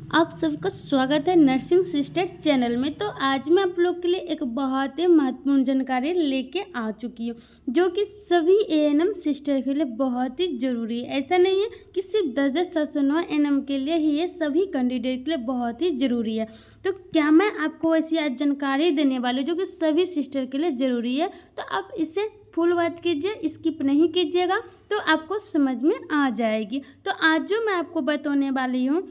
आप सबका स्वागत है नर्सिंग सिस्टर चैनल में। तो आज मैं आप लोग के लिए एक बहुत ही महत्वपूर्ण जानकारी लेके आ चुकी हूँ, जो कि सभी एएनएम सिस्टर के लिए बहुत ही ज़रूरी है। ऐसा नहीं है कि सिर्फ 10,709 एएनएम के लिए ही, ये सभी कैंडिडेट के लिए बहुत ही ज़रूरी है। तो क्या मैं आपको ऐसी आज जानकारी देने वाली हूँ जो कि सभी सिस्टर के लिए ज़रूरी है, तो आप इसे फुल वॉच कीजिए, स्किप नहीं कीजिएगा, तो आपको समझ में आ जाएगी। तो आज जो मैं आपको बताने वाली हूँ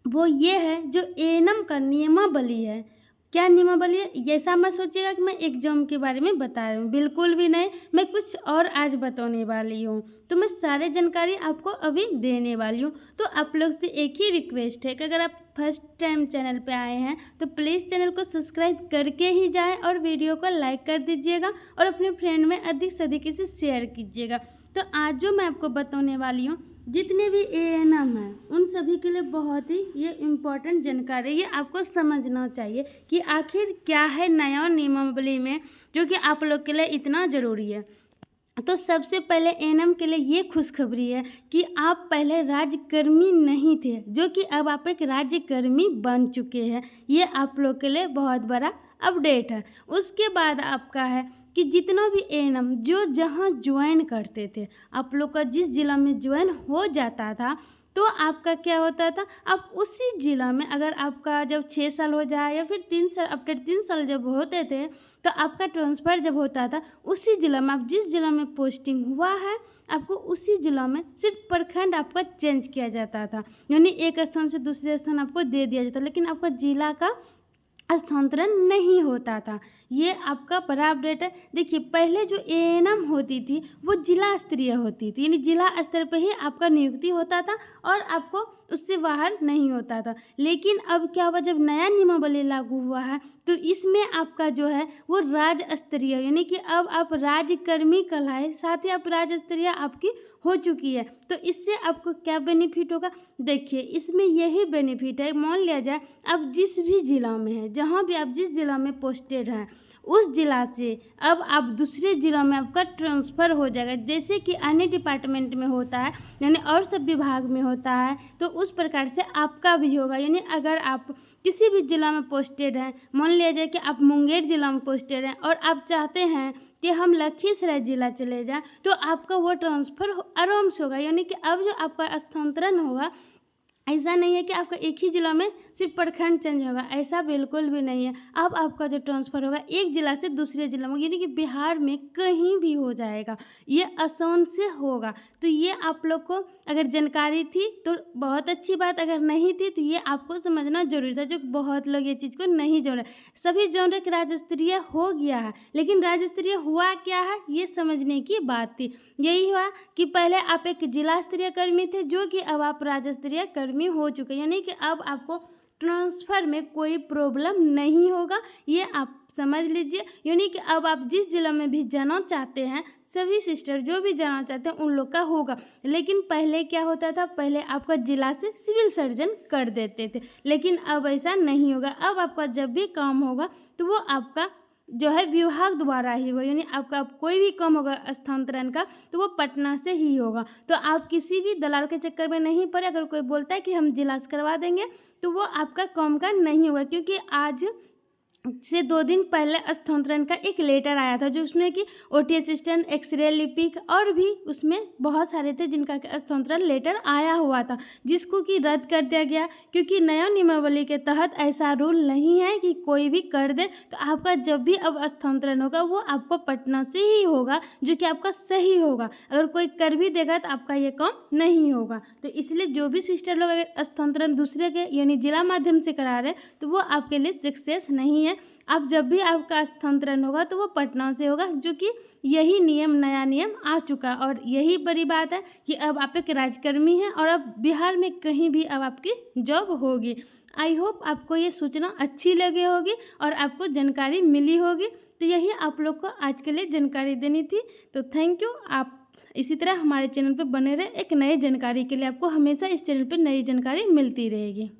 वो ये है जो एएनएम का नियमावली है। क्या नियमावली है? ऐसा मत सोचिएगा कि मैं एग्जाम के बारे में बता रही हूँ, बिल्कुल भी नहीं। मैं कुछ और आज बताने वाली हूँ, तो मैं सारे जानकारी आपको अभी देने वाली हूँ। तो आप लोग से एक ही रिक्वेस्ट है कि अगर आप फर्स्ट टाइम चैनल पे आए हैं तो प्लीज़ चैनल को सब्सक्राइब करके ही जाएं और वीडियो को लाइक कर दीजिएगा और अपने फ्रेंड में अधिक से अधिक इसे शेयर कीजिएगा। तो आज जो मैं आपको बताने वाली हूँ, जितने भी एएनएम हैं उन सभी के लिए बहुत ही ये इम्पोर्टेंट जानकारी, ये आपको समझना चाहिए कि आखिर क्या है नया नियमावली में जो कि आप लोग के लिए इतना ज़रूरी है। तो सबसे पहले एएनएम के लिए ये खुशखबरी है कि आप पहले राज्यकर्मी नहीं थे, जो कि अब आप एक राज्यकर्मी बन चुके हैं। ये आप लोग के लिए बहुत बड़ा अपडेट है। उसके बाद आपका है कि जितना भी एएनएम जो जहाँ ज्वाइन करते थे, आप लोग का जिस जिला में ज्वाइन हो जाता था, तो आपका क्या होता था, आप उसी ज़िला में, अगर आपका जब 6 साल हो जाए या फिर 3 साल, आफ्टर 3 साल जब होते थे, तो आपका ट्रांसफ़र जब होता था उसी ज़िला में, आप जिस ज़िला में पोस्टिंग हुआ है आपको उसी ज़िला में सिर्फ प्रखंड आपका चेंज किया जाता था, यानी एक स्थान से दूसरे स्थान आपको दे दिया जाता, लेकिन आपका ज़िला का स्थानांतरण नहीं होता था। ये आपका बड़ा अपडेट है। देखिए, पहले जो एएनएम होती थी वो जिला स्तरीय होती थी, यानी जिला स्तर पर ही आपका नियुक्ति होता था और आपको उससे बाहर नहीं होता था। लेकिन अब क्या हुआ, जब नया नियमावली लागू हुआ है तो इसमें आपका जो है वो राज्य स्तरीय, यानी कि अब आप राज्यकर्मी कहलाए, साथ ही आप राज्य स्तरीय आपकी हो चुकी है। तो इससे आपको क्या बेनिफिट होगा? देखिए, इसमें यही बेनिफिट है, मान लिया जाए आप जिस भी ज़िला में हैं, जहाँ भी आप जिस ज़िला में पोस्टेड हैं, उस ज़िला से अब आप दूसरे ज़िला में आपका ट्रांसफ़र हो जाएगा, जैसे कि अन्य डिपार्टमेंट में होता है, यानी और सब विभाग में होता है, तो उस प्रकार से आपका भी होगा। यानी अगर आप किसी भी ज़िला में पोस्टेड हैं, मान लिया जाए कि आप मुंगेर ज़िला में पोस्टेड हैं और आप चाहते हैं कि हम लखीसराय ज़िला चले जाएं, तो आपका वो ट्रांसफ़र आराम से होगा। यानी कि अब जो आपका स्थानांतरण होगा, ऐसा नहीं है कि आपका एक ही ज़िला में सिर्फ प्रखंड चेंज होगा, ऐसा बिल्कुल भी नहीं है। अब आपका जो ट्रांसफ़र होगा एक ज़िला से दूसरे ज़िला में, यानी कि बिहार में कहीं भी हो जाएगा, ये आसान से होगा। तो ये आप लोग को अगर जानकारी थी तो बहुत अच्छी बात, अगर नहीं थी तो ये आपको समझना जरूरी था, जो बहुत लोग ये चीज़ को नहीं जान रहे। सभी जान रहे कि राज्य स्तरीय हो गया है, लेकिन राज्य स्तरीय हुआ क्या है ये समझने की बात थी। यही हुआ कि पहले आप एक जिला स्तरीय कर्मी थे, जो कि अब आप राज्य स्तरीय कर्मी हो चुके हैं, यानी कि अब आपको ट्रांसफ़र में कोई प्रॉब्लम नहीं होगा, ये आप समझ लीजिए। यानी कि अब आप जिस जिला में भी जाना चाहते हैं, सभी सिस्टर जो भी जाना चाहते हैं उन लोग का होगा। लेकिन पहले क्या होता था, पहले आपका जिला से सिविल सर्जन कर देते थे, लेकिन अब ऐसा नहीं होगा। अब आपका जब भी काम होगा तो वो आपका जो है विभाग द्वारा ही होगा, यानी आपका कोई भी काम होगा स्थानांतरण का तो वो पटना से ही होगा। तो आप किसी भी दलाल के चक्कर में नहीं पड़े। अगर कोई बोलता है कि हम जिला से करवा देंगे तो वो आपका काम का नहीं होगा, क्योंकि आज से 2 दिन पहले स्थानांतरण का एक लेटर आया था, जो उसमें कि ओटी असिस्टेंट, एक्सरे, लिपिक और भी उसमें बहुत सारे थे जिनका स्थानांतरण लेटर आया हुआ था, जिसको कि रद्द कर दिया गया, क्योंकि नया नियमावली के तहत ऐसा रूल नहीं है कि कोई भी कर दे। तो आपका जब भी अब स्थानांतरण होगा वो आपको पटना से ही होगा, जो कि आपका सही होगा। अगर कोई कर भी देगा तो आपका ये काम नहीं होगा। तो इसलिए जो भी सिस्टर लोग अगर स्थानांतरण दूसरे के यानी जिला माध्यम से करा रहे हैं तो वो आपके लिए सक्सेस नहीं है। अब जब भी आपका स्थानांतरण होगा तो वो पटना से होगा, जो कि यही नियम, नया नियम आ चुका। और यही बड़ी बात है कि अब आप एक राज्यकर्मी हैं और अब बिहार में कहीं भी अब आपकी जॉब होगी। आई होप आपको ये सूचना अच्छी लगी होगी और आपको जानकारी मिली होगी। तो यही आप लोग को आज के लिए जानकारी देनी थी। तो थैंक यू। आप इसी तरह हमारे चैनल पर बने रहे, एक नई जानकारी के लिए आपको हमेशा इस चैनल पर नई जानकारी मिलती रहेगी।